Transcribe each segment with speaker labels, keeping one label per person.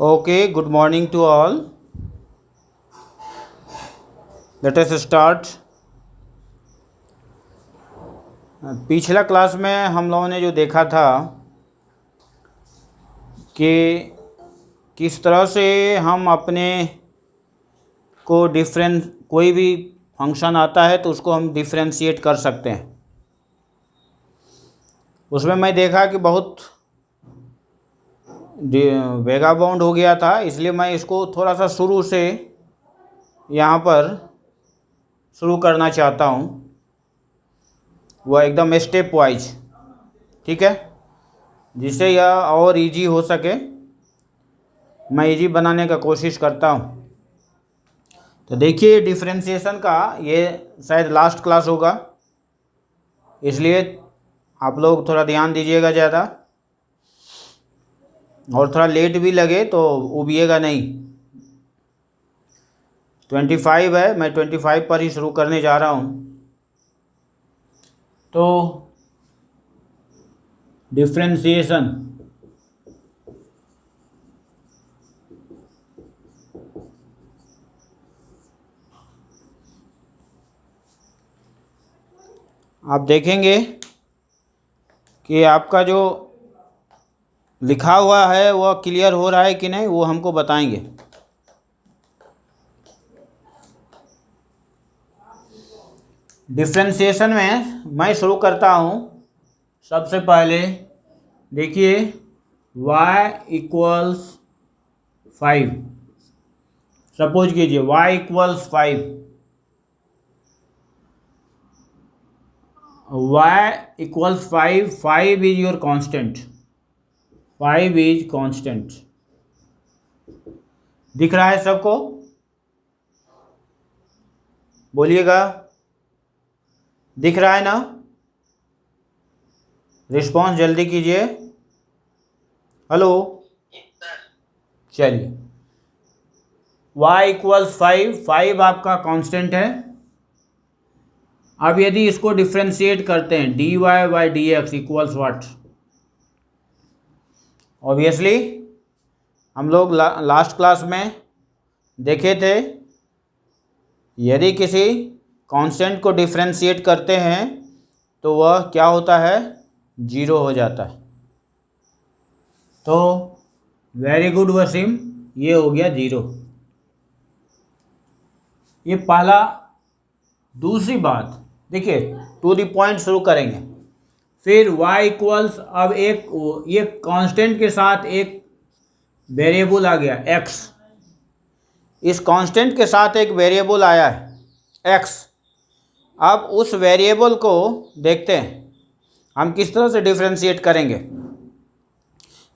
Speaker 1: Okay, good morning to all. Let us start. पिछला class में हम लोगों ने जो देखा था कि किस तरह से हम अपने को कोई भी फंक्शन आता है तो उसको हम डिफरेंशिएट कर सकते हैं। उसमें मैं देखा कि बहुत वेगा बाउंड हो गया था, इसलिए मैं इसको थोड़ा सा शुरू से यहाँ पर शुरू करना चाहता हूँ, वह एकदम स्टेप वाइज, ठीक है, जिससे यह और इजी हो सके। मैं इजी बनाने का कोशिश करता हूँ। तो देखिए, डिफरेंशिएशन का ये शायद लास्ट क्लास होगा, इसलिए आप लोग थोड़ा ध्यान दीजिएगा ज़्यादा, और थोड़ा लेट भी लगे तो उबिएगा नहीं। 25 है, मैं 25 पर ही शुरू करने जा रहा हूँ। तो डिफरेंशिएशन, आप देखेंगे कि आपका जो लिखा हुआ है वह क्लियर हो रहा है कि नहीं, वो हमको बताएंगे। डिफरेंशिएशन में मैं शुरू करता हूँ। सबसे पहले देखिए, y इक्वल्स 5, सपोज कीजिए y equals 5, y equals 5, 5 is your constant, 5 is constant. दिख रहा है सबको? बोलिएगा, दिख रहा है ना? रिस्पॉन्स जल्दी कीजिए। हेलो, चलिए, y इक्वल्स 5, 5 आपका कांस्टेंट है। अब यदि इसको डिफ्रेंशिएट करते हैं, dy by D x equals what? Obviously हम लोग लास्ट क्लास में देखे थे, यदि किसी कांस्टेंट को डिफ्रेंशिएट करते हैं तो वह क्या होता है? 0 हो जाता है। तो वेरी गुड वसीम, ये हो गया 0। ये पहला। दूसरी बात देखिए, टू द पॉइंट शुरू करेंगे। फिर y इक्वल्स, अब ये कांस्टेंट के साथ एक वेरिएबल आ गया x। इस कांस्टेंट के साथ एक वेरिएबल आया है x। अब उस वेरिएबल को देखते हैं हम किस तरह से डिफरेंशिएट करेंगे।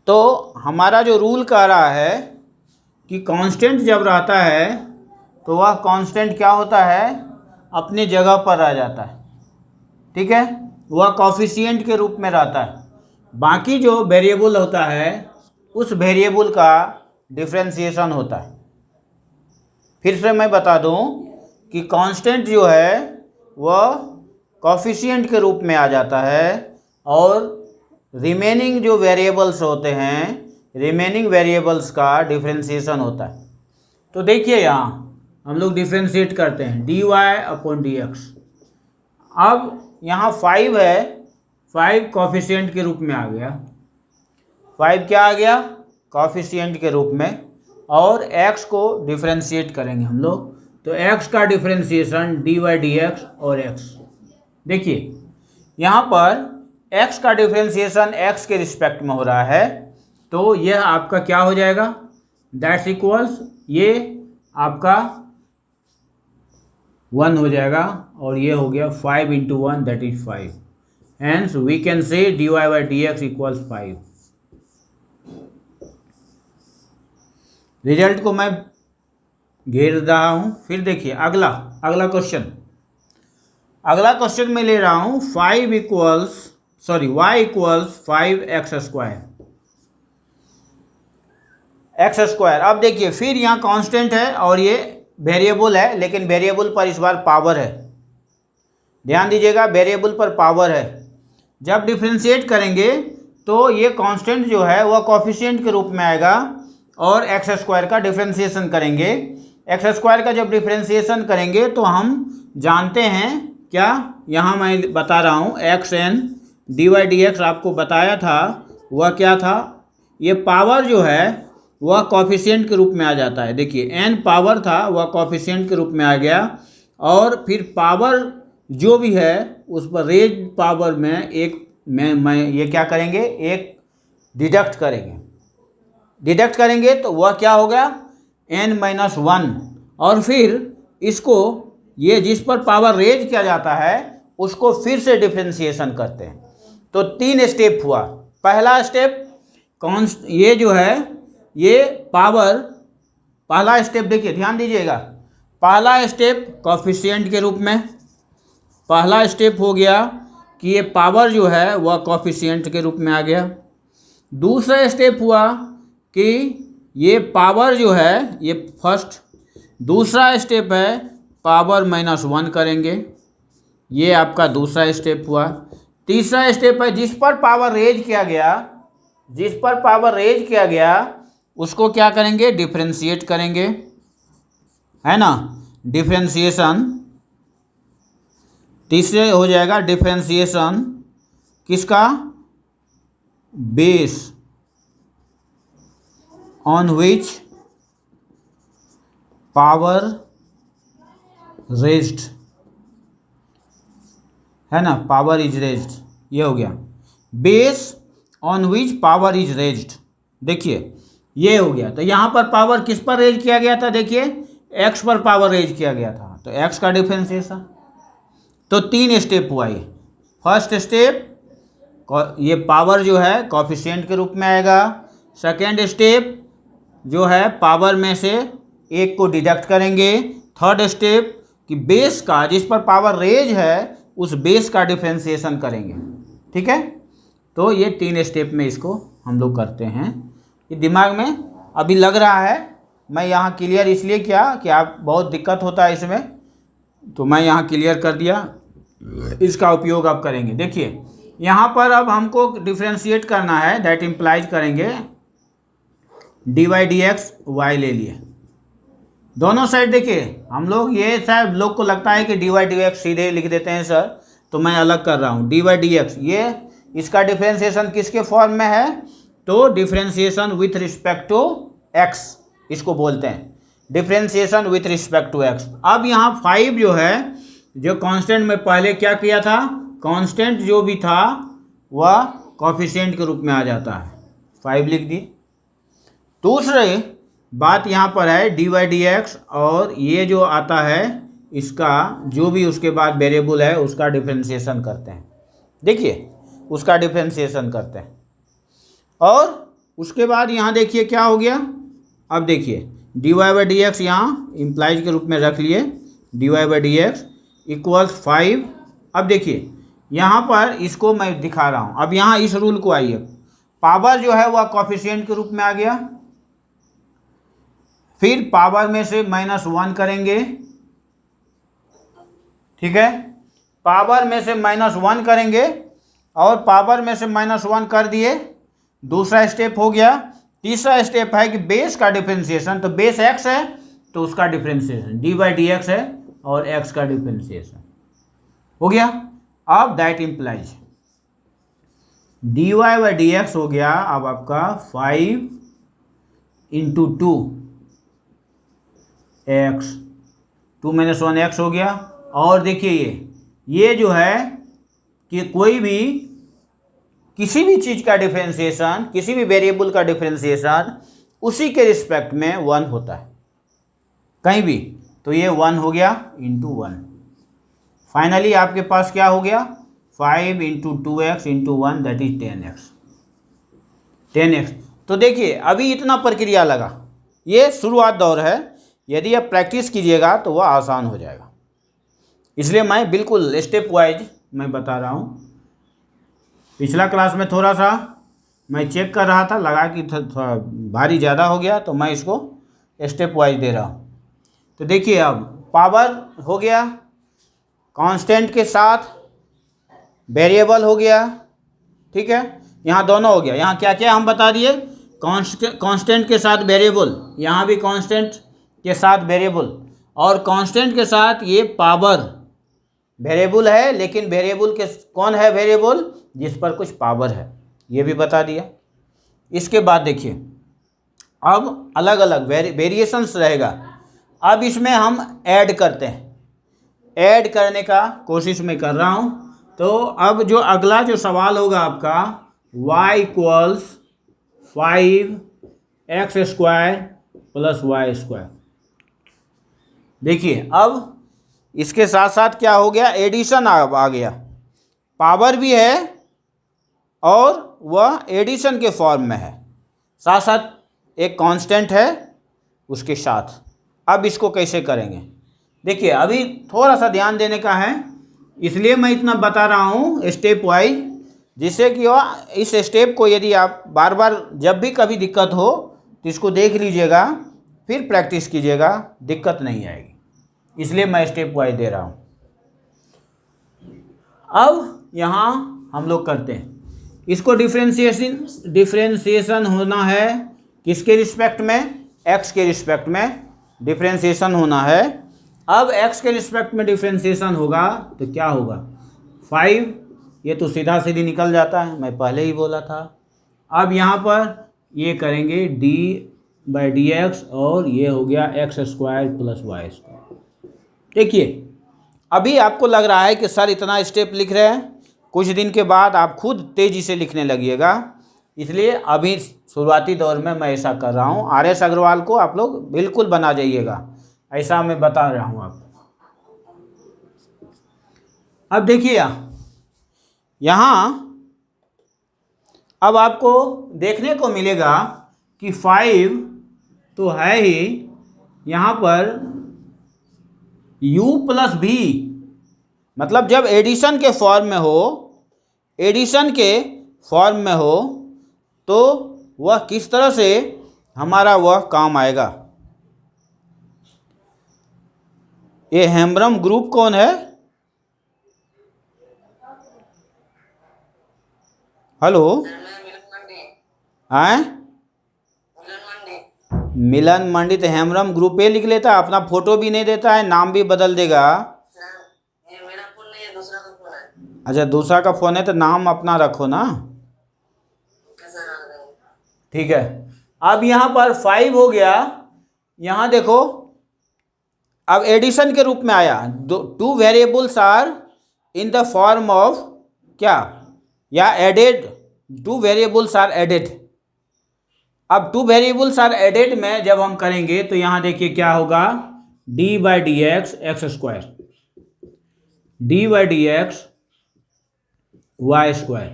Speaker 1: तो हमारा जो रूल कह रहा है कि कांस्टेंट जब रहता है तो वह कांस्टेंट क्या होता है? अपनी जगह पर आ जाता है, ठीक है, वह कोफिशिएंट के रूप में रहता है। बाकी जो वेरिएबल होता है उस वेरिएबल का डिफरेंशिएशन होता है। फिर से मैं बता दूं कि कांस्टेंट जो है वह कोफिशिएंट के रूप में आ जाता है, और रिमेनिंग जो वेरिएबल्स होते हैं, रिमेनिंग वेरिएबल्स का डिफरेंशिएशन होता है। तो देखिए, यहाँ हम लोग डिफरेंशिएट करते हैं dy अपॉन dx। अब यहाँ 5 है, 5 कोफिशिएंट के रूप में आ गया। 5 क्या आ गया? कोफिशिएंट के रूप में। और x को डिफरेंशिएट करेंगे हम लोग, तो x का डिफरेंशिएशन dy dx और x। देखिए, यहाँ पर x का डिफरेंशिएशन x के रिस्पेक्ट में हो रहा है, तो यह आपका क्या हो जाएगा? दैट्स इक्वल्स, ये आपका 1 हो जाएगा, और ये हो गया 5 into 1, that is 5। Hence we can say dy by D x equals 5। Result को मैं घेर रहा हूँ। फिर देखिए, अगला क्वेश्चन। अगला क्वेश्चन मैं ले रहा हूँ y equals 5x square, x square. अब देखिए, फिर यहाँ कांस्टेंट है और ये वेरिएबल है, लेकिन वेरिएबल पर इस बार पावर है। ध्यान दीजिएगा, वेरिएबल पर पावर है। जब डिफरेंशिएट करेंगे तो ये कांस्टेंट जो है वह कोफिशिएंट के रूप में आएगा, और एक्स स्क्वायर का डिफ्रेंसिएशन करेंगे। एक्स स्क्वायर का जब डिफ्रेंसिएशन करेंगे तो हम जानते हैं क्या, यहाँ मैं बता रहा हूँ, x and d y d x आपको बताया था वह क्या था, ये पावर जो है वह कॉफिशिएंट के रूप में आ जाता है। देखिए एन पावर था वह कॉफिशिएंट के रूप में आ गया, और फिर पावर जो भी है उस पर रेज पावर में एक मैं ये क्या करेंगे, एक डिडक्ट करेंगे तो वह क्या होगा, n माइनस वन, और फिर इसको ये जिस पर पावर रेज किया जाता है उसको फिर से डिफ्रेंसिएशन करते हैं। तो 3 स्टेप हुआ। पहला स्टेप ये जो है ये पावर, पहला स्टेप देखिए ध्यान दीजिएगा, पहला स्टेप कॉफिशिएंट के रूप में, पहला स्टेप हो गया कि ये पावर जो है वह कॉफिशिएंट के रूप में आ गया। दूसरा स्टेप हुआ कि ये पावर जो है ये फर्स्ट, दूसरा स्टेप है पावर माइनस वन करेंगे, ये आपका दूसरा स्टेप हुआ। तीसरा स्टेप है जिस पर पावर रेज किया गया उसको क्या करेंगे, डिफ्रेंशिएट करेंगे, है ना, डिफ्रेंशिएशन। तीसरे हो जाएगा डिफ्रेंशिएशन किसका, base on which power raised, है ना, पावर इज रेज्ड, ये हो गया base on which power is raised. देखिए ये हो गया। तो यहाँ पर पावर किस पर रेज किया गया था, देखिए एक्स पर पावर रेज किया गया था, तो एक्स का डिफ्रेंशिएशन। तो 3 स्टेप हुआ ये। फर्स्ट स्टेप ये पावर जो है कॉफिशिएंट के रूप में आएगा। सेकेंड स्टेप जो है पावर में से एक को डिडक्ट करेंगे। थर्ड स्टेप कि बेस का, जिस पर पावर रेज है उस बेस का डिफ्रेंशिएशन करेंगे। ठीक है, तो ये 3 स्टेप में इसको हम लोग करते हैं। ये दिमाग में अभी लग रहा है, मैं यहाँ क्लियर इसलिए किया कि आप बहुत दिक्कत होता है इसमें, तो मैं यहाँ क्लियर कर दिया, इसका उपयोग आप करेंगे। देखिए यहाँ पर अब हमको डिफ्रेंशिएट करना है, दैट इम्प्लाइज करेंगे d y d x, y ले लिए दोनों साइड। देखिए हम लोग, ये शायद लोग को लगता है कि डी वाई डी एक्स सीधे लिख देते हैं सर, तो मैं अलग कर रहा हूँ। डी वाई डी एक्स, ये इसका डिफ्रेंशिएशन किसके फॉर्म में है, तो differentiation with respect to x इसको बोलते हैं, differentiation with respect to x. अब यहाँ 5 जो है, जो कांस्टेंट में पहले क्या किया था, कांस्टेंट जो भी था वह कॉफिशिएंट के रूप में आ जाता है, 5 लिख दिए। दूसरे बात यहाँ पर है डी वाई डी एक्स, और ये जो आता है इसका जो भी उसके बाद वेरिएबल है उसका डिफ्रेंशिएशन करते हैं। देखिए उसका डिफ्रेंशिएशन करते हैं, और उसके बाद यहाँ देखिए क्या हो गया। अब देखिए d y by D x यहाँ इम्प्लाइज के रूप में रख लिए, d y by D x equals 5। अब देखिए यहाँ पर इसको मैं दिखा रहा हूँ। अब यहाँ इस रूल को आइए, पावर जो है वह कॉफिशिएंट के रूप में आ गया, फिर पावर में से -1 करेंगे। ठीक है, पावर में से -1 करेंगे, और पावर में से -1 कर दिए, दूसरा स्टेप हो गया। तीसरा स्टेप है कि बेस का डिफ्रेंशिएशन, तो बेस एक्स है तो उसका differentiation d by D x है, और एक्स का डिफ्रेंशिएशन हो गया। अब that implies d y by D x हो गया अब आपका 5 इंटू 2 एक्स, 2 - 1 एक्स हो गया। और देखिए ये जो है कि कोई भी किसी भी चीज़ का डिफ्रेंशिएशन, किसी भी वेरिएबल का डिफ्रेंशिएशन उसी के रिस्पेक्ट में 1 होता है कहीं भी, तो ये 1 हो गया इंटू 1। फाइनली आपके पास क्या हो गया, 5 into 2x into 1 that is 10x। तो देखिए अभी इतना प्रक्रिया लगा, ये शुरुआत दौर है, यदि आप प्रैक्टिस कीजिएगा तो वह आसान हो जाएगा। इसलिए मैं बिल्कुल स्टेप वाइज मैं बता रहा हूँ। पिछला क्लास में थोड़ा सा मैं चेक कर रहा था, लगा कि थोड़ा भारी ज़्यादा हो गया, तो मैं इसको स्टेप वाइज दे रहा हूँ। तो देखिए अब पावर हो गया, कांस्टेंट के साथ वेरिएबल हो गया, ठीक है, यहाँ दोनों हो गया। यहाँ क्या क्या हम बता दिए, कांस्टेंट के साथ वेरिएबल, यहाँ भी कांस्टेंट के साथ वेरिएबल, और कांस्टेंट के साथ ये पावर वेरिएबल है, लेकिन वेरिएबल के कौन है वेरिएबल जिस पर कुछ पावर है, ये भी बता दिया। इसके बाद देखिए अब अलग अलग वेरिएशंस रहेगा। अब इसमें हम ऐड करते हैं, ऐड करने का कोशिश मैं कर रहा हूँ। तो अब जो अगला जो सवाल होगा आपका y equals 5x² plus y²। देखिए अब इसके साथ साथ क्या हो गया, एडिशन आ गया, पावर भी है और वह एडिशन के फॉर्म में है, साथ साथ एक कांस्टेंट है उसके साथ। अब इसको कैसे करेंगे, देखिए अभी थोड़ा सा ध्यान देने का है, इसलिए मैं इतना बता रहा हूँ स्टेप वाइज, जिससे कि इस स्टेप को यदि आप बार बार जब भी कभी दिक्कत हो तो इसको देख लीजिएगा, फिर प्रैक्टिस कीजिएगा, दिक्कत नहीं आएगी, इसलिए मैं स्टेप वाइज दे रहा हूँ। अब यहाँ हम लोग करते हैं इसको, डिफ्रेंशिएशन होना है किसके रिस्पेक्ट में, x के रिस्पेक्ट में डिफ्रेंशिएशन होना है। अब x के रिस्पेक्ट में डिफ्रेंशिएशन होगा तो क्या होगा, 5, ये तो सीधा सीधी निकल जाता है, मैं पहले ही बोला था। अब यहाँ पर ये करेंगे d/dx और ये हो गया x² प्लस y²। देखिए अभी आपको लग रहा है कि सर इतना स्टेप लिख रहे हैं, कुछ दिन के बाद आप खुद तेज़ी से लिखने लगिएगा, इसलिए अभी शुरुआती दौर में मैं ऐसा कर रहा हूँ। RS अग्रवाल को आप लोग बिल्कुल बना जाइएगा, ऐसा मैं बता रहा हूँ आपको। अब देखिए यहाँ अब आपको देखने को मिलेगा कि 5 तो है ही, यहाँ पर u प्लस v, मतलब जब एडिशन के फॉर्म में हो, एडिशन के फॉर्म में हो तो वह किस तरह से हमारा वह काम आएगा। ये हेम्ब्रम ग्रुप कौन है, हेलो हैं, मिलन मंडी, तो हेम्ब्रम ग्रुप पे लिख लेता है, अपना फोटो भी नहीं देता है, नाम भी बदल देगा।
Speaker 2: ये मेरा फोन नहीं है, दूसरा का फोन है।
Speaker 1: अच्छा दूसरा का फ़ोन है तो नाम अपना रखो ना,
Speaker 2: कैसा नाम है?
Speaker 1: ठीक है। अब यहाँ पर 5 हो गया, यहाँ देखो अब एडिशन के रूप में आया, 2 variables are in the form of क्या, या एडेड, 2 वेरिएबल्स आर एडेड। अब 2 वेरिएबल्स आर एडेड में जब हम करेंगे तो यहाँ देखिए क्या होगा, d/dx x², d/dx y²।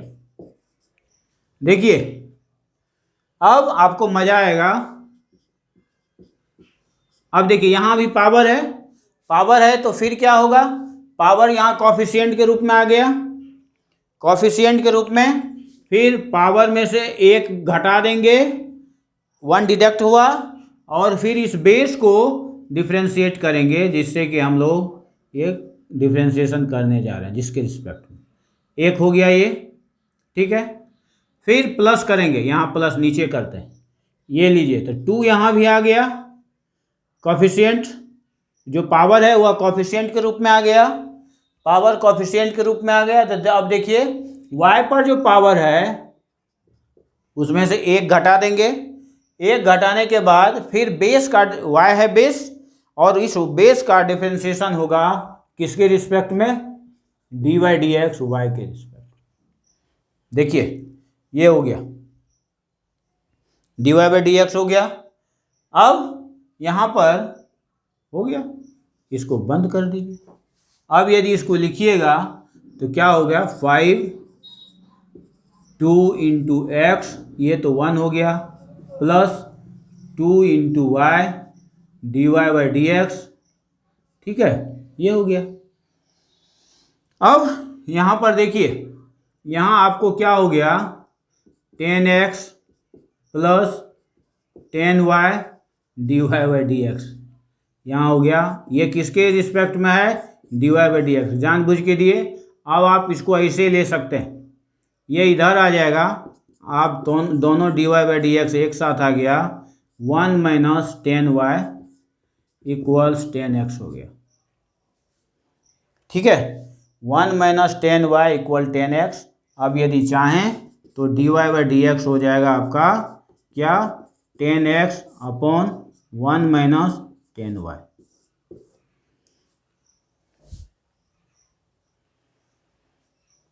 Speaker 1: देखिए अब आपको मजा आएगा। अब देखिए यहाँ भी पावर है, पावर है तो फिर क्या होगा, पावर यहाँ कॉफिशिएंट के रूप में आ गया, कॉफिशिएंट के रूप में, फिर पावर में से 1 घटा देंगे, 1 डिडक्ट हुआ, और फिर इस बेस को डिफ्रेंशिएट करेंगे, जिससे कि हम लोग एक डिफ्रेंशिएशन करने जा रहे हैं जिसके रिस्पेक्ट में 1 हो गया ये, ठीक है। फिर प्लस करेंगे, यहाँ प्लस नीचे करते हैं, ये लीजिए तो 2 यहाँ भी आ गया, कॉफिशिएंट जो पावर है वह कॉफिशिएंट के रूप में आ गया, पावर कॉफिशिएंट के रूप में आ गया। तो अब देखिए y पर जो पावर है उसमें से 1 घटा देंगे, 1 घटाने के बाद फिर बेस का, y है बेस, और इस बेस का डिफरेंशिएशन होगा किसके रिस्पेक्ट में, d/dx y के रिस्पेक्ट। देखिए ये हो गया, dy/dx हो गया। अब यहाँ पर हो गया, इसको बंद कर दीजिए। अब यदि इसको लिखिएगा तो क्या हो गया, 5 2 × x, ये तो 1 हो गया, प्लस 2 × y dy/dx, ठीक है, ये हो गया। अब यहाँ पर देखिए, यहाँ आपको क्या हो गया, 10x प्लस 10y dy/dx, यहाँ हो गया, ये किसके रिस्पेक्ट में है, dy/dx, जानबूझ के दिए। अब आप इसको ऐसे ले सकते हैं, ये इधर आ जाएगा आप दोनों dy बाई डी एक्स एक साथ आ गया, 1 माइनस 10y इक्वल्स 10x हो गया। ठीक है, 1 माइनस 10y इक्वल 10x। अब यदि चाहें तो dy बाई डी एक्स हो जाएगा आपका क्या, 10x अपॉन 1 माइनस 10y।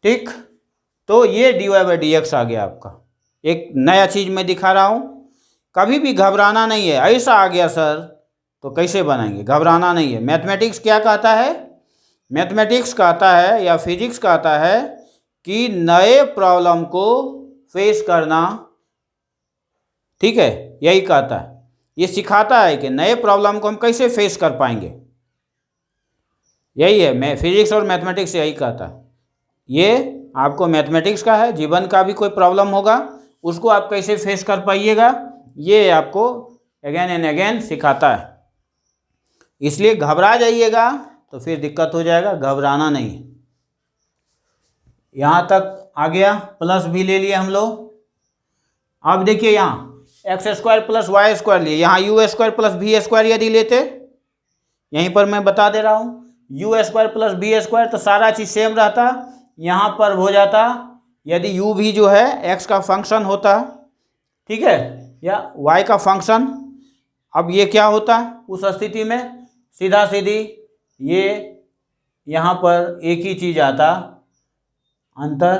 Speaker 1: ठीक, तो ये dy बाई डी एक्स आ गया आपका। एक नया चीज मैं दिखा रहा हूं, कभी भी घबराना नहीं है। ऐसा आ गया सर तो कैसे बनाएंगे, घबराना नहीं है। मैथमेटिक्स क्या कहता है, मैथमेटिक्स कहता है या फिजिक्स कहता है कि नए प्रॉब्लम को फेस करना। ठीक है, यही कहता है, ये सिखाता है कि नए प्रॉब्लम को हम कैसे फेस कर पाएंगे। यही है, मैं फिजिक्स और मैथमेटिक्स यही कहता है। ये आपको मैथमेटिक्स का है, जीवन का भी कोई प्रॉब्लम होगा उसको आप कैसे फेस कर पाइएगा, ये आपको अगेन एंड अगेन सिखाता है। इसलिए घबरा जाइएगा तो फिर दिक्कत हो जाएगा, घबराना नहीं। यहाँ तक आ गया, प्लस भी ले लिए हम लोग। अब देखिए यहाँ x square plus y square लिए, यहाँ u square plus v square यदि लेते, यहीं पर मैं बता दे रहा हूँ, u square plus b square तो सारा चीज़ सेम रहता, यहाँ पर हो जाता यदि u भी जो है x का फंक्शन होता, ठीक है, या y का फंक्शन। अब ये क्या होता उस स्थिति में, सीधा सीधी ये यहाँ पर एक ही चीज़ आता अंतर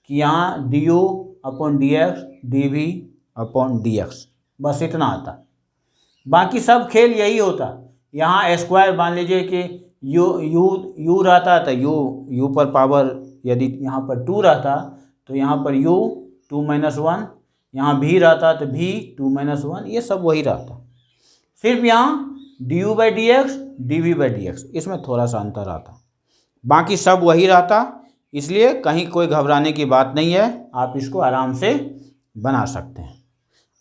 Speaker 1: कि यहाँ du upon d x, d v upon d x, बस इतना आता। बाकी सब खेल यही होता। यहाँ स्क्वायर मान लीजिए कि u रहता तो u पर पावर यदि यहाँ पर 2 रहता तो यहाँ पर u 2 माइनस 1, यहाँ भी रहता तो भी 2 माइनस 1, ये सब वही रहता। सिर्फ यहाँ d u by D x, d v by D x, इसमें थोड़ा सा अंतर आता, बाकी सब वही रहता। इसलिए कहीं कोई घबराने की बात नहीं है, आप इसको आराम से बना सकते हैं।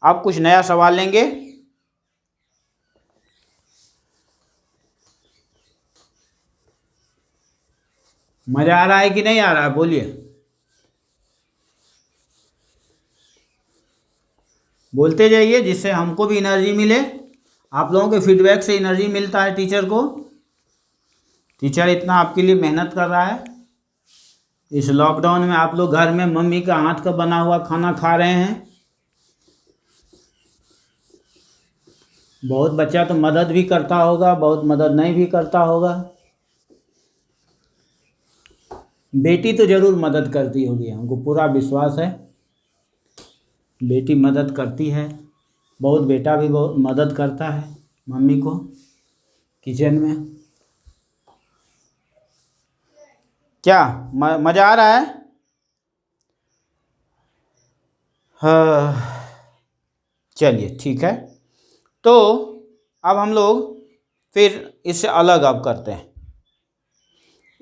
Speaker 1: आप कुछ नया सवाल लेंगे? मजा आ रहा है कि नहीं आ रहा है, बोलिए। बोलते जाइए जिससे हमको भी एनर्जी मिले। आप लोगों के फीडबैक से एनर्जी मिलता है टीचर को। टीचर इतना आपके लिए मेहनत कर रहा है। इस लॉकडाउन में आप लोग घर में मम्मी का हाथ का बना हुआ खाना खा रहे हैं। बहुत बच्चा तो मदद भी करता होगा, बहुत मदद नहीं भी करता होगा। बेटी तो ज़रूर मदद करती होगी, हमको पूरा विश्वास है बेटी मदद करती है। बहुत बेटा भी बहुत मदद करता है मम्मी को किचन में। क्या मज़ा आ रहा है? हाँ, चलिए ठीक है। तो अब हम लोग फिर इससे अलग अब करते हैं।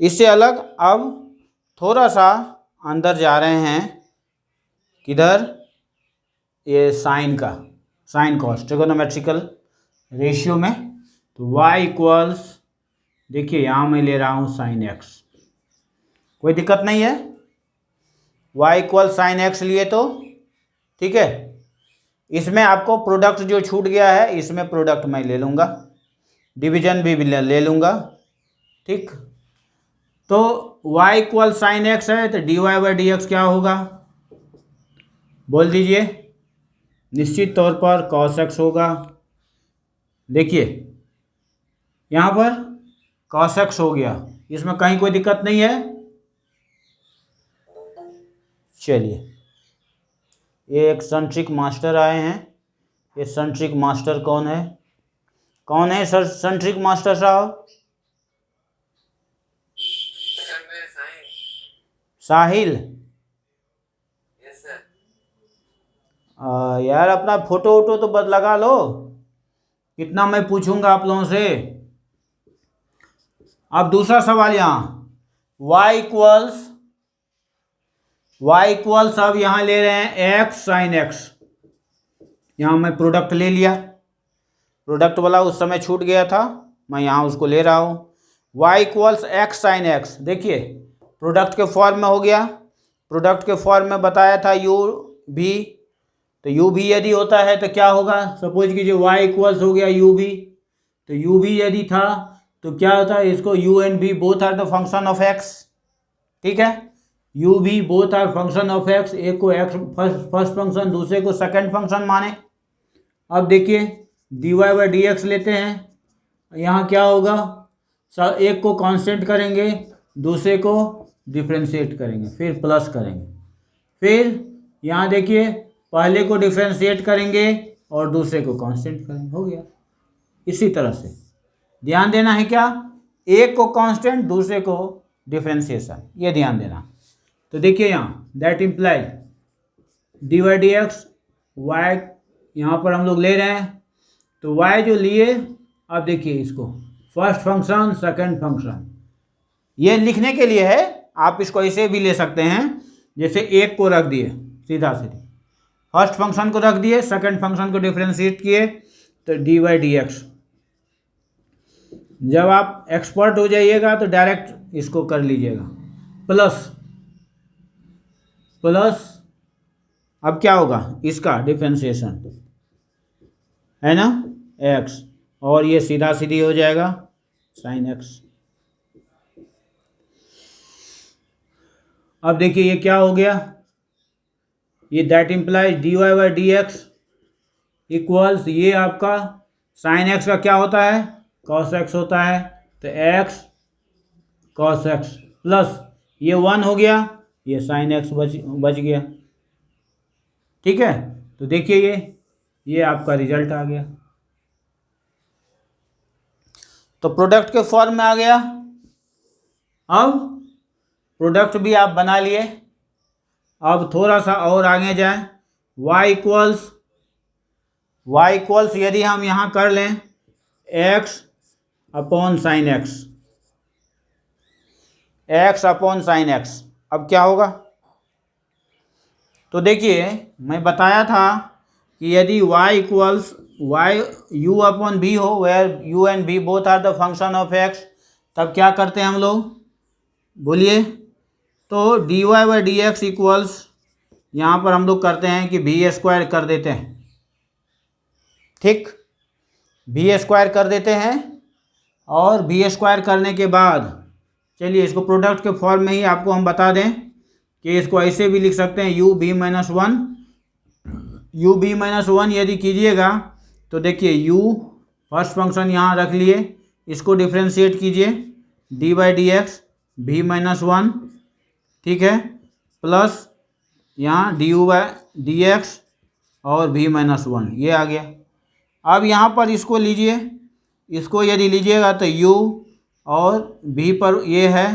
Speaker 1: इससे अलग अब थोड़ा सा अंदर जा रहे हैं, किधर, ये साइन का, साइन कॉस ट्रिगोनोमेट्रिकल रेशियो में। तो y इक्वल्स, देखिए यहाँ मैं ले रहा हूँ साइन x, कोई दिक्कत नहीं है। y इक्वल साइन x लिए तो ठीक है। इसमें आपको प्रोडक्ट जो छूट गया है, इसमें प्रोडक्ट मैं ले लूँगा, डिवीजन भी ले लूँगा, ठीक। तो y इक्वल साइन x है तो dy बाई डी एक्स क्या होगा, बोल दीजिए। निश्चित तौर पर cos x होगा। देखिए यहाँ पर cos x हो गया, इसमें कहीं कोई दिक्कत नहीं है। चलिए, ये एक सेंट्रिक मास्टर आए हैं। ये सेंट्रिक मास्टर कौन है? कौन है सर सेंट्रिक मास्टर साहब? साहिल।
Speaker 2: Yes sir.
Speaker 1: यार अपना फोटो वोटो तो बद लगा लो, कितना मैं पूछूंगा आप लोगों से। अब दूसरा सवाल यहाँ y इक्वल्स अब यहाँ ले रहे हैं x साइन x। यहाँ मैं प्रोडक्ट ले लिया, प्रोडक्ट वाला उस समय छूट गया था, मैं यहाँ उसको ले रहा हूँ। y equals x sine x, देखिए प्रोडक्ट के फॉर्म में हो गया। प्रोडक्ट के फॉर्म में बताया था u भी, तो यू भी यदि होता है तो क्या होगा, सपोज कीजिए y इक्वल्स हो गया यू भी, तो यू भी यदि था तो क्या होता है, इसको u and b both are the function of x, ठीक है, u v both are function of x, एक को एक्स फर्स्ट फंक्शन दूसरे को सेकंड फंक्शन माने। अब देखिए dy बाई डी एक्स लेते हैं, यहाँ क्या होगा, एक को कांस्टेंट करेंगे दूसरे को डिफ्रेंशिएट करेंगे फिर प्लस करेंगे, फिर यहाँ देखिए पहले को डिफ्रेंशिएट करेंगे और दूसरे को कांस्टेंट करेंगे, हो गया। इसी तरह से ध्यान देना है क्या, एक को कांस्टेंट दूसरे को डिफ्रेंशिएशन, ये ध्यान देना। तो देखिए यहाँ that imply d y d x y यहाँ पर हम लोग ले रहे हैं, तो y जो लिए, अब देखिए इसको फर्स्ट फंक्शन सेकंड फंक्शन, ये लिखने के लिए है, आप इसको ऐसे भी ले सकते हैं, जैसे एक को रख दिए सीधा सीधी, फर्स्ट फंक्शन को रख दिए, सेकंड फंक्शन को डिफ्रेंशिएट किए, तो डी वाई डी एक्स। जब आप एक्सपर्ट हो जाइएगा तो डायरेक्ट इसको कर लीजिएगा, प्लस प्लस अब क्या होगा, इसका डिफ्रेंशिएशन है ना x, और ये सीधा सीधी हो जाएगा साइन x। अब देखिए ये क्या हो गया, ये that implies d y by D x equals, ये आपका साइन x का क्या होता है, कॉस x होता है, तो x कॉस x प्लस ये 1 हो गया, ये साइन x बच गया, ठीक है। तो देखिए ये आपका रिजल्ट आ गया, तो प्रोडक्ट के फॉर्म में आ गया। अब प्रोडक्ट भी आप बना लिए, अब थोड़ा सा और आगे जाएं, y इक्वल्स यदि हम यहाँ कर लें x upon sine x, x upon sine x, अब क्या होगा, तो देखिए मैं बताया था कि यदि y equals u upon b हो, where u and b both are the function of x, तब क्या करते हैं हम लोग, बोलिए, तो dy by D x equals यहाँ पर हम लोग करते हैं कि b स्क्वायर कर देते हैं, ठीक, b स्क्वायर कर देते हैं, और b स्क्वायर करने के बाद चलिए इसको प्रोडक्ट के फॉर्म में ही आपको हम बता दें कि इसको ऐसे भी लिख सकते हैं, u b माइनस वन यदि कीजिएगा तो देखिए u फर्स्ट फंक्शन यहाँ रख लिए, इसको डिफ्रेंशिएट कीजिए डी बाई डी एक्स भी माइनस 1, ठीक है, प्लस यहाँ d u by D x और भी माइनस 1, ये आ गया। अब यहाँ पर इसको लीजिए, इसको यदि लीजिएगा तो u और v पर ये है,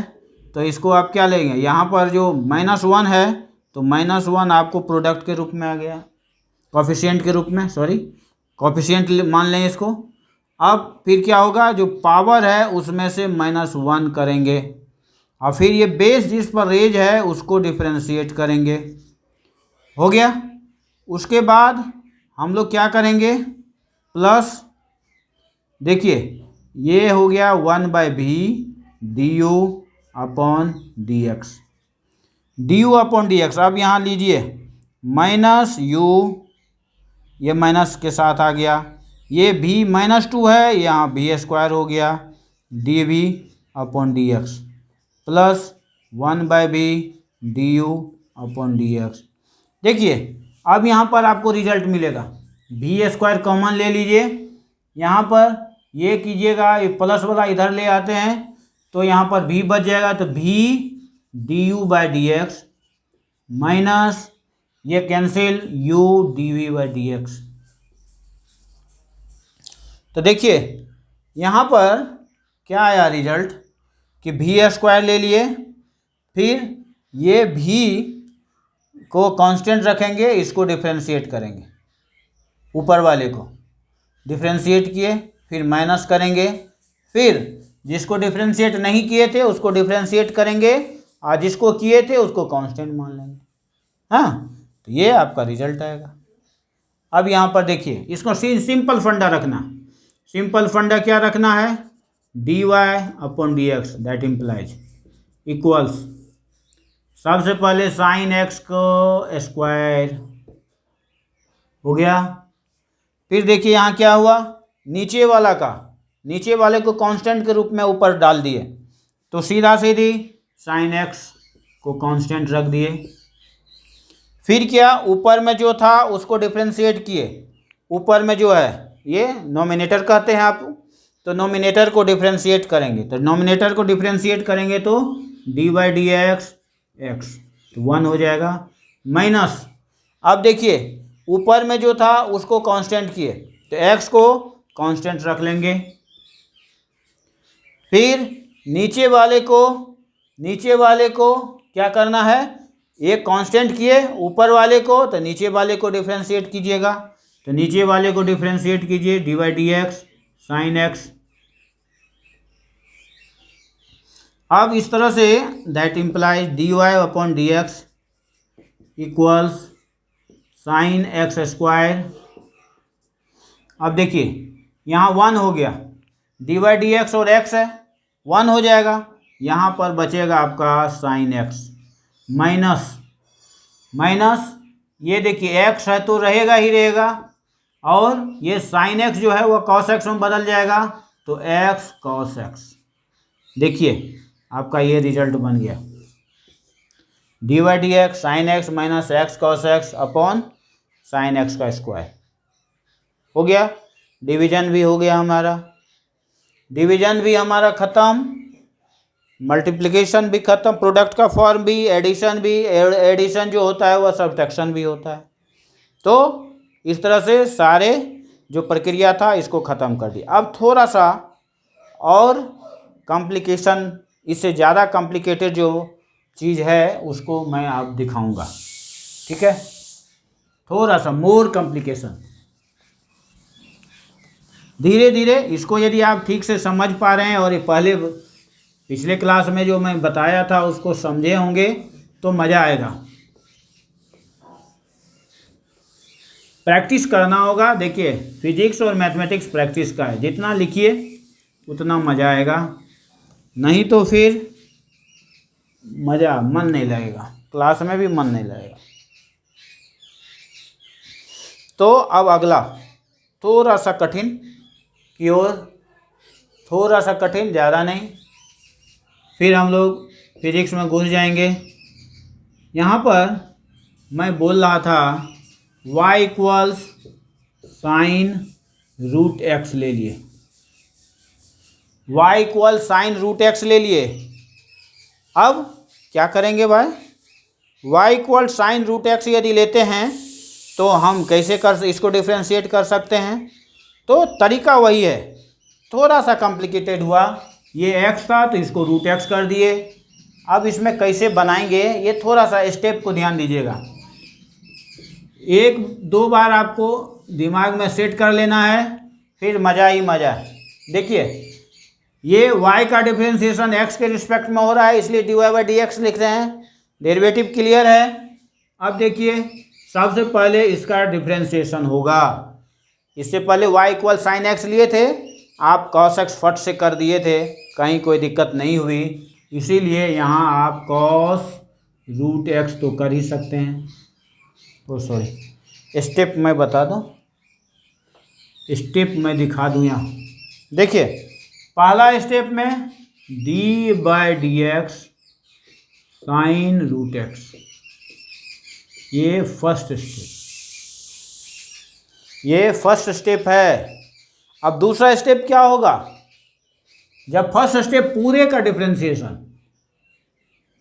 Speaker 1: तो इसको आप क्या लेंगे, यहाँ पर जो -1 है तो -1 आपको प्रोडक्ट के रूप में आ गया, कॉफिशिएंट के रूप में, सॉरी कॉफिशिएंट मान लें इसको। अब फिर क्या होगा, जो पावर है उसमें से -1 करेंगे और फिर ये बेस जिस पर रेज है उसको डिफ्रेंशिएट करेंगे, हो गया। उसके बाद हम लोग क्या करेंगे, प्लस देखिए ये हो गया 1/b du upon d x, अब यहाँ लीजिए -u, ये माइनस के साथ आ गया, ये भी -2 है, यहाँ b स्क्वायर हो गया dv upon d x plus 1/b du upon d x. देखिए अब यहाँ पर आपको रिजल्ट मिलेगा, b स्क्वायर कॉमन ले लीजिए, यहाँ पर ये कीजिएगा, ये प्लस वाला इधर ले आते हैं तो यहाँ पर b बच जाएगा, तो b du by D X minus ये cancel u dv by D X. तो देखिए यहाँ पर क्या आया रिजल्ट कि v स्क्वायर ले लिए, फिर ये v को कांस्टेंट रखेंगे, इसको डिफ्रेंशिएट करेंगे, ऊपर वाले को डिफ्रेंशिएट किए, फिर माइनस करेंगे, फिर जिसको डिफ्रेंशिएट नहीं किए थे उसको डिफ्रेंशिएट करेंगे और जिसको किए थे उसको कांस्टेंट मान लेंगे, हाँ, तो ये आपका रिजल्ट आएगा। अब यहाँ पर देखिए इसको सिंपल फंडा रखना, सिंपल फंडा क्या रखना है, dy upon d x that implies equals, सबसे पहले साइन x को स्क्वायर हो गया। फिर देखिए यहाँ क्या हुआ, नीचे वाले को कांस्टेंट के रूप में ऊपर डाल दिए, तो सीधा सीधी साइन एक्स को कांस्टेंट रख दिए। फिर क्या, ऊपर में जो था उसको डिफ्रेंशिएट किए, ऊपर में जो है ये नोमिनेटर कहते हैं आप, तो नोमिनेटर को डिफ्रेंशिएट करेंगे, तो नोमिनेटर को डिफ्रेंशिएट करेंगे तो D by D x x तो 1 हो जाएगा, माइनस, अब देखिए ऊपर में जो था उसको कांस्टेंट किए, तो x को कांस्टेंट रख लेंगे। फिर नीचे वाले को क्या करना है, एक कांस्टेंट किए ऊपर वाले को, तो नीचे वाले को डिफ्रेंशिएट कीजिएगा, तो नीचे वाले को डिफ्रेंशिएट कीजिए d by D x sine x. अब इस तरह से that implies d y upon d x equals sine x square. अब देखिए यहाँ 1 हो गया, डी वाई डी एक्स और x है 1 हो जाएगा, यहाँ पर बचेगा आपका साइन एक्स माइनस ये देखिए x है तो रहेगा ही रहेगा, और ये साइन एक्स जो है वो कॉस एक्स में बदल जाएगा, तो x कॉस एक्स। देखिए आपका ये रिजल्ट बन गया, d y d x sine x minus x cos x upon sine x का स्क्वायर। हो गया, डिवीजन भी हो गया हमारा, डिवीजन भी हमारा ख़त्म, मल्टीप्लिकेशन भी ख़त्म, प्रोडक्ट का फॉर्म भी, एडिशन जो होता है वह सब्ट्रैक्शन भी होता है। तो इस तरह से सारे जो प्रक्रिया था इसको ख़त्म कर दिया। अब थोड़ा सा और कॉम्प्लिकेशन, इससे ज़्यादा कॉम्प्लिकेटेड जो चीज़ है उसको मैं आप दिखाऊंगा, ठीक है, थोड़ा सा मोर कॉम्प्लिकेशन। धीरे धीरे इसको यदि आप ठीक से समझ पा रहे हैं और ये पिछले क्लास में जो मैं बताया था उसको समझे होंगे तो मज़ा आएगा। प्रैक्टिस करना होगा, देखिए फिजिक्स और मैथमेटिक्स प्रैक्टिस का है, जितना लिखिए उतना मज़ा आएगा, नहीं तो फिर मन नहीं लगेगा, क्लास में भी मन नहीं लगेगा। तो अब अगला थोड़ा सा कठिन की ओर, थोड़ा सा कठिन, ज़्यादा नहीं, फिर हम लोग फिजिक्स में घुस जाएंगे। यहाँ पर मैं बोल रहा था y equals sine root x ले लिए, y equal sine root x ले लिए। अब क्या करेंगे भाई, y equal sine root x यदि लेते हैं तो हम कैसे इसको डिफ्रेंशिएट कर सकते हैं, तो तरीका वही है, थोड़ा सा कॉम्प्लिकेटेड हुआ, ये x था तो इसको रूट एक्स कर दिए। अब इसमें कैसे बनाएंगे ये थोड़ा सा स्टेप को ध्यान दीजिएगा, 1-2 बार आपको दिमाग में सेट कर लेना है, फिर मज़ा ही मज़ा है। देखिए ये y का डिफ्रेंशिएशन x के रिस्पेक्ट में हो रहा है, इसलिए d y by D x लिख रहे हैं, डेरिवेटिव क्लियर है। अब देखिए सबसे पहले इसका डिफ्रेंशिएशन होगा, इससे पहले y इक्वल साइन एक्स लिए थे, आप कॉस एक्स फट से कर दिए थे, कहीं कोई दिक्कत नहीं हुई, इसीलिए यहाँ आप कॉस रूट एक्स तो कर ही सकते हैं। ओ सॉरी, स्टेप मैं बता दूँ, स्टेप मैं दिखा दूँ यहाँ। देखिए पहला स्टेप में d by D x sine root x, ये फर्स्ट स्टेप है। अब दूसरा स्टेप क्या होगा, जब फर्स्ट स्टेप पूरे का डिफरेंशिएशन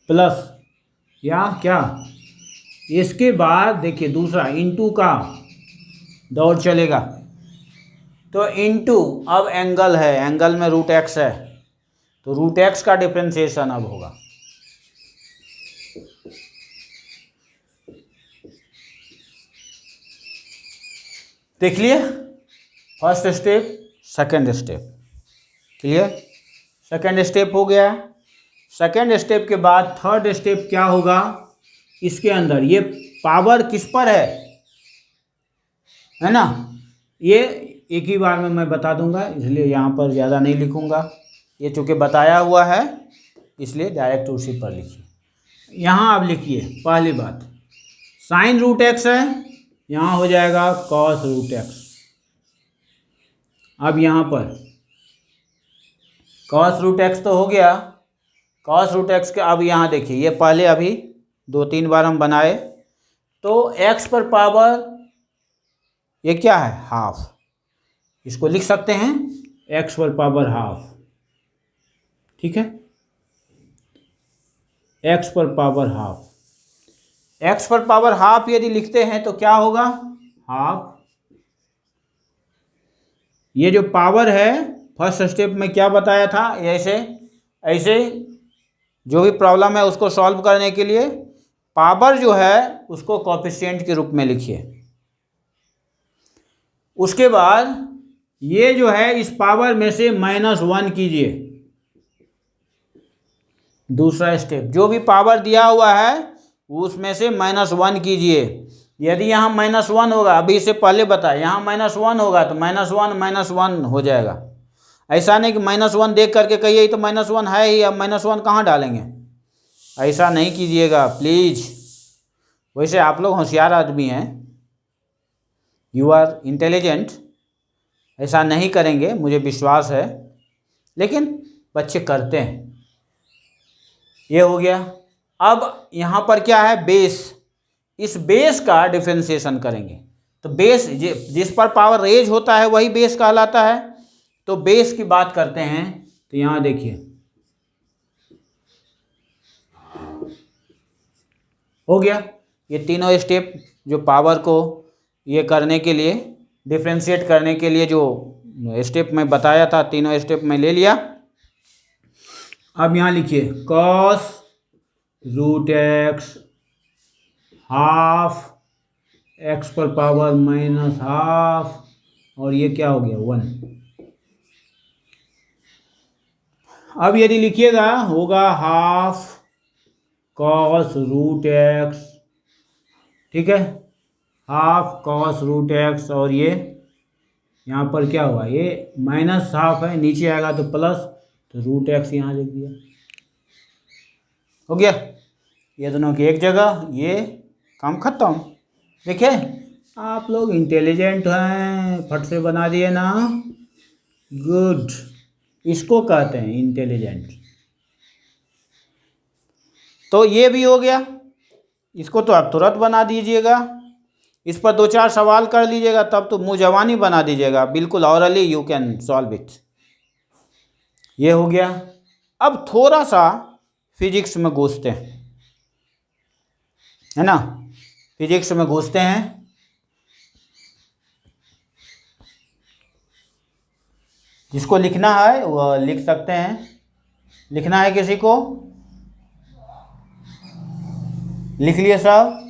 Speaker 1: प्लस या क्या, इसके बाद देखिए दूसरा इनटू का दौर चलेगा, तो इनटू अब एंगल है, एंगल में रूट एक्स है, तो रूट एक्स का डिफरेंशिएशन अब होगा। देख लिए first step, second step, clear, second step हो गया। सेकंड स्टेप के बाद थर्ड स्टेप क्या होगा, इसके अंदर ये पावर किस पर है ना, ये एक ही बार में मैं बता दूंगा, इसलिए यहाँ पर ज़्यादा नहीं लिखूंगा, ये चूँकि बताया हुआ है इसलिए डायरेक्ट उसी पर लिखिए। यहाँ आप लिखिए पहली बात, साइन रूट एक्स है यहाँ हो जाएगा कॉस रूट एक्स। अब यहाँ पर कॉस रूट एक्स तो हो गया, कॉस रूट एक्स के अब यहाँ देखिए, ये पहले अभी 2-3 बार हम बनाए, तो एक्स पर पावर ये क्या है, हाफ, इसको लिख सकते हैं एक्स पर पावर हाफ, ठीक है, एक्स पर पावर हाफ। एक्स पर पावर हाफ यदि लिखते हैं तो क्या होगा, हाफ, ये जो पावर है फर्स्ट स्टेप में क्या बताया था, ऐसे ऐसे जो भी प्रॉब्लम है उसको सॉल्व करने के लिए पावर जो है उसको कोएफिशिएंट के रूप में लिखिए। उसके बाद ये जो है इस पावर में से -1 कीजिए। दूसरा स्टेप, जो भी पावर दिया हुआ है उसमें से -1 कीजिए। यदि यहाँ -1 होगा, अभी इससे पहले बताया, यहाँ -1 होगा तो -1 हो जाएगा। ऐसा नहीं कि -1 देख करके कहिए तो -1 है ही, अब -1 कहाँ डालेंगे, ऐसा नहीं कीजिएगा प्लीज़। वैसे आप लोग होशियार आदमी हैं, यू आर इंटेलिजेंट, ऐसा नहीं करेंगे मुझे विश्वास है, लेकिन बच्चे करते हैं। ये हो गया। अब यहाँ पर क्या है, बेस, इस बेस का डिफरेंशिएशन करेंगे। तो बेस जिस पर पावर रेज होता है वही बेस कहलाता है। तो बेस की बात करते हैं तो यहाँ देखिए, हो गया ये तीनों स्टेप जो पावर को ये करने के लिए, डिफरेंशिएट करने के लिए जो स्टेप मैं बताया था, तीनों स्टेप में ले लिया। अब यहाँ लिखिए cos root x half x पर पावर -हाफ, और ये क्या हो गया 1। अब यदि लिखिएगा होगा हाफ कॉस रूट एक्स, ठीक है, हाफ कॉस रूट एक्स, और ये यहाँ पर क्या हुआ, ये -हाफ है, नीचे आएगा तो प्लस, तो रूट एक्स यहाँ लिख दिया, हो गया। ये दोनों की एक जगह, ये काम खत्म। देखिए आप लोग इंटेलिजेंट हैं, फट से बना दिए ना, गुड, इसको कहते हैं इंटेलिजेंट। तो ये भी हो गया, इसको तो आप तुरंत बना दीजिएगा, इस पर 2-4 सवाल कर लीजिएगा, तब तो मुँह जवानी बना दीजिएगा बिल्कुल, hourly you can solve it. ये हो गया। अब थोड़ा सा फिजिक्स में घुसते हैं, है ना, फिजिक्स में घुसते हैं। जिसको लिखना है वो लिख सकते हैं, लिखना है किसी को, लिख लिए सब।